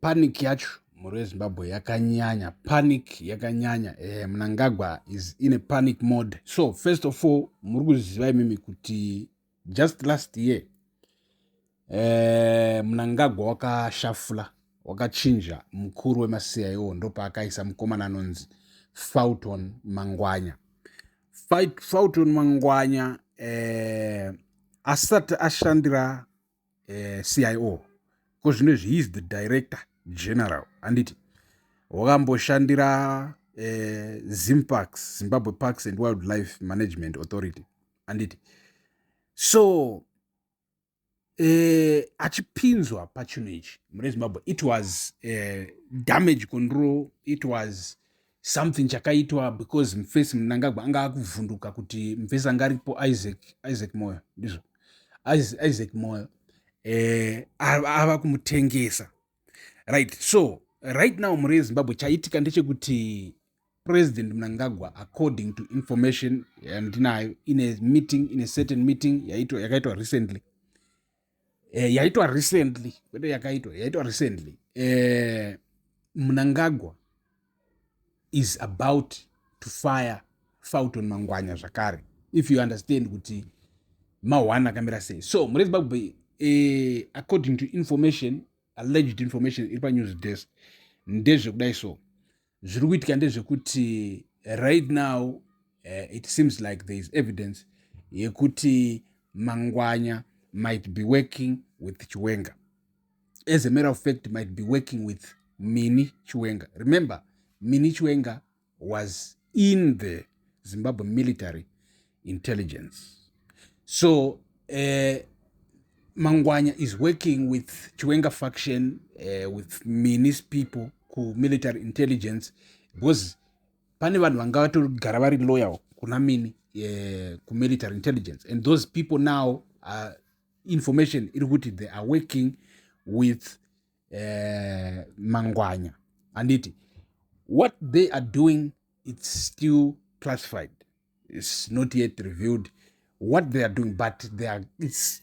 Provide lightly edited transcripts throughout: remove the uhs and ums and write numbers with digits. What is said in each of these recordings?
Panic yacho muri weZimbabwe yakanyanya. Panic yakanyanya. Mnangagwa is in a panic mode. So first of all, muri kuziva imimi kuti just last year Mnangagwa wakashafula, wakachinja Mukuru Wema CIO, ndopa akaisa mukomana anonzi Zvaitwa Mangwanya. Zvaitwa Mangwanya asati ashandira CIO, because he is the director general, anditi wakamboshandira Zimparks, Zimbabwe Parks and Wildlife Management Authority, anditi. So achipinzwa pachino ichi mune Zimbabwe, it was damage control, it was something chakaitwa because mfesi Mnangagwa anga akuvhunduka kuti mfesi anga aripo Isaac Moyo, ndizvo Isaac Moyo ava kumutengesa, right? So right now muri Zimbabwe chaitika ndechekuti President Mnangagwa, according to information yandinayo, in a certain meeting yakaitwa recently, Mnangagwa is about to fire Zvaitwa Mangwanya zvakare, if you understand kuti mawana kamera sei. So muri Zimbabwe, according to information, alleged information iri panews desk, ndezvekudai. So zviri kuitika ndezvekuti right now it seems like there is evidence yekuti Mangwanya might be working with Chiwenga. As a matter of fact, might be working with Mini Chiwenga. Remember, Mini Chiwenga was in the Zimbabwe military intelligence. So Mangwanya is working with Chiwenga faction, with Mini's people, ku military intelligence, because pane vanhu vanga vatogara vari loyal kuna Mini ku military intelligence, and those people now are information iri kuti they are working with Mangwanya, and what they are doing, it's still classified, it's not yet revealed what they are doing, but it's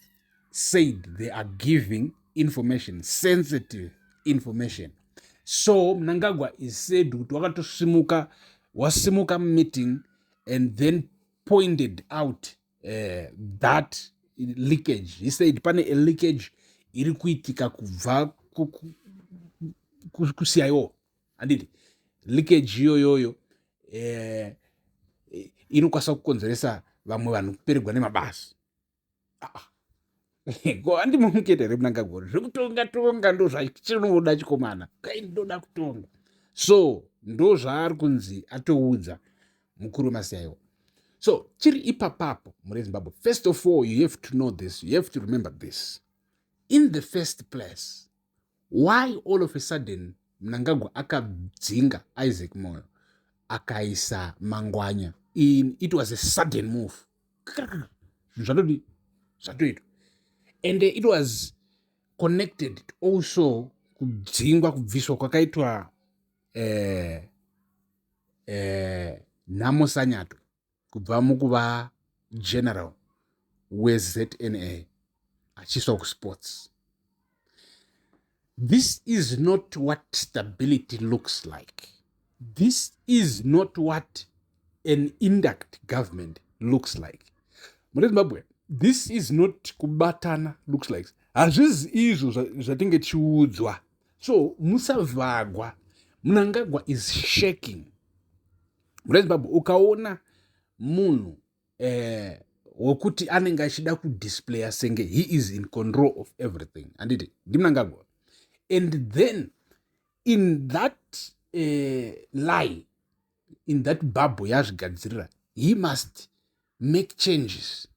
said they are giving information, sensitive information. So Mnangagwa is said kuti wasimuka meeting and then pointed out that leakage. He said pane a leakage iri kuitika kubva ku CIO, anditi leakage yoyoyo inokwanisa kukonzeresa vamwe vanhu kupererwa nemabasa. Ko andimukete re Mnangagwa zvekutonga ndo zvachinoda chikomana kai ndoda kutonga. So ndo zvaari kunzi atoudza Mukuru Wema CIO. So chiri ipapapo muri Zimbabwe, first of all, you have to know this, you have to remember this. In the first place, why all of a sudden Mnangagwa akadzinga Isaac Moyo akaisa Mangwanya in? It was a sudden move, zvatoitwa, and it was connected also kudzingwa kubviswa kwakaitwa Nhamo Sanyato kubva mukuva general weZNA achiswa kusports. This is not what stability looks like. This is not what an intact government looks like. Muri Zimbabwe, this is not kubatana looks like. Hazvizi izvo zvatinge tiudzwa. So musavhagwa. Mnangagwa is shaking. Muri Zimbabwe ukaona munhu wokuti anenge achida kudisplaya senge he is in control of everything, anditi ndimnangagwa. And then in that lie, in that bubble yazvigadzirira, he must make changes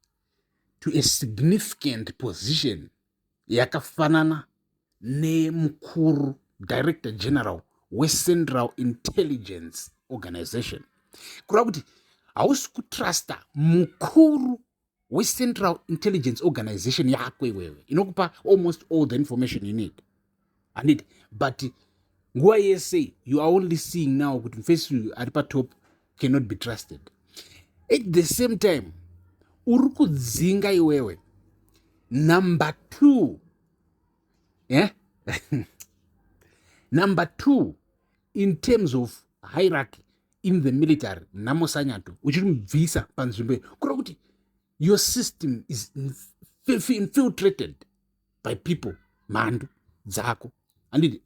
to a significant position yakafanana neMukuru, Director General weCentral Intelligence Organization. Kureva kuti hausi kutrusta mukuru weCentral Intelligence Organization yako iwewe inokupa almost all the information you need. But nguva yese you are only seeing now kuti mfesi ari patop cannot be trusted. At the same time, uri kudzinga iwewe number 2, Number two, in terms of hierarchy in the military, namosanyato, uchimubvisa panzvimbo kureva kuti your system is infiltrated by people, mhando dzako. And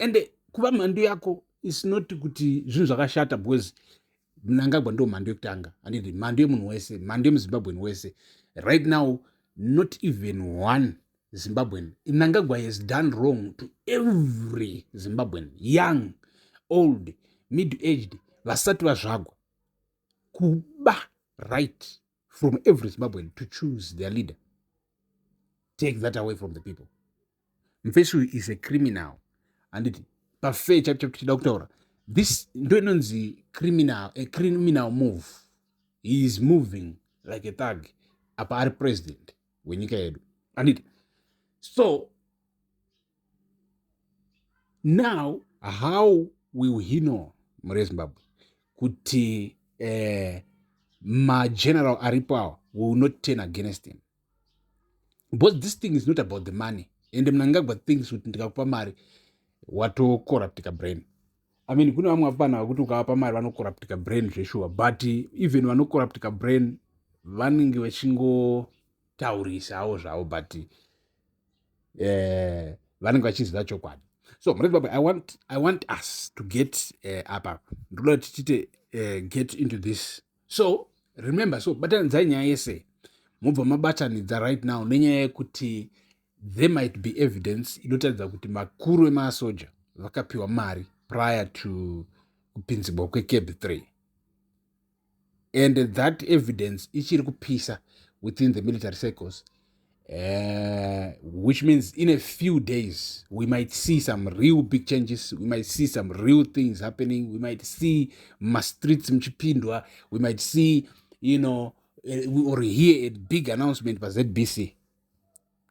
kuva mhando yako is not kuti zvinhu zvakashata because Mnangagwa ndo mhando yekutanga. Anditi mhando yemunhu wese, mhando yemuZimbabwean wese. Right now, not even one Zimbabwean. Mnangagwa has done wrong to every Zimbabwean, young, old, mid-aged, vasati vazvagwa. Kuba right from every Zimbabwean to choose their leader. Take that away from the people. Mfesu is a criminal. And pafe chapter kutaura. This ndononzi a criminal move. He is moving like a thug apa ari president wenyika yedu. And so now how will he know Zimbabwe kuti general aripo will not turn against him? But this thing is not about the money. And Mnangagwa thinks kuti ndikakupa mari wato corruptika brain. I mean, kuna vamwe vapana kuti ukavapa mari vanocorruptika brain zveshuwa, but even vanocorruptika brain vanenge vachingotaurisawo zvavo, but vanenge vachiziva chokwadi. So I want us to get up. Ndoda tichite get into this. So remember, so batanidza nyaya yese mobva mabatanidza right now nenyaya yekuti there might be evidence inotaridza kuti makuru emasoja vakapiwa mari prior to kupinzibwa kwecab 3, and that evidence ichiri kupisa within the military circles, which means in a few days we might see some real big changes, we might see some real things happening, we might see streets mchipindwa, we might see, or hear a big announcement by ZBC.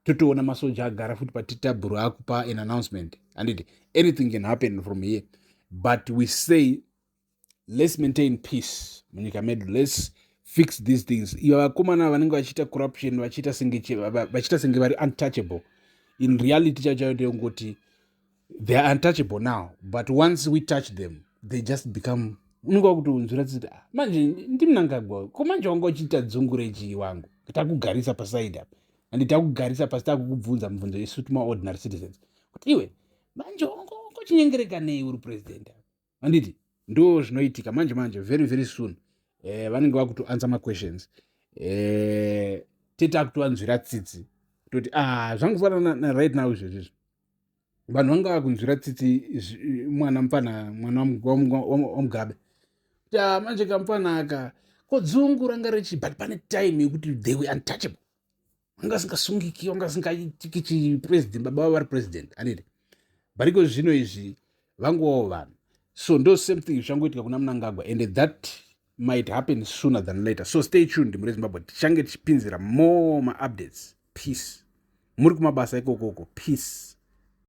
Totoona masoja agara futi patitabhuru akupa an announcement, and anything can happen from here. But we say, let's maintain peace munyika medu, let's fix these things. Iva vakomana vanenge vachita corruption vachita senge vari untouchable, in reality chacho ndeyongoti they are untouchable now, but once we touch them they just become unonga kuti unzura tsiti manje ndimnangagwa ko manje wanga uchiita dzungurechi wangu takugarisa pasaidi apa anditakugarisa pasi takukubvunza mubvunzo isu tuma ordinary citizens kuti iwe manje wanga uchinyengereka nei uri president anditi ndo zvinoitika manje very very soon. Vanenge vakutoanswer maquestions, tetakutoanzwira tsitsi toti zvangofanana na right now izvozvizvo vanhu vanga vakunzwira tsitsi mwana wamugabe kuti manje kamupana aka kodzungu ranga rechi, but pane time yekuti they were untouchable, vanga singasungiki, vanga singaitiki chipresident, baba vavo vari president anditi, but iko zvino izvi vangovawo vanhu. So ndo same thing zvangoitika kuna Mnangagwa, and that might happen sooner than later. So stay tuned muZimbabwe, tichange tichipinzira more updates. Peace. Muri kumabasa ikokoko. Peace.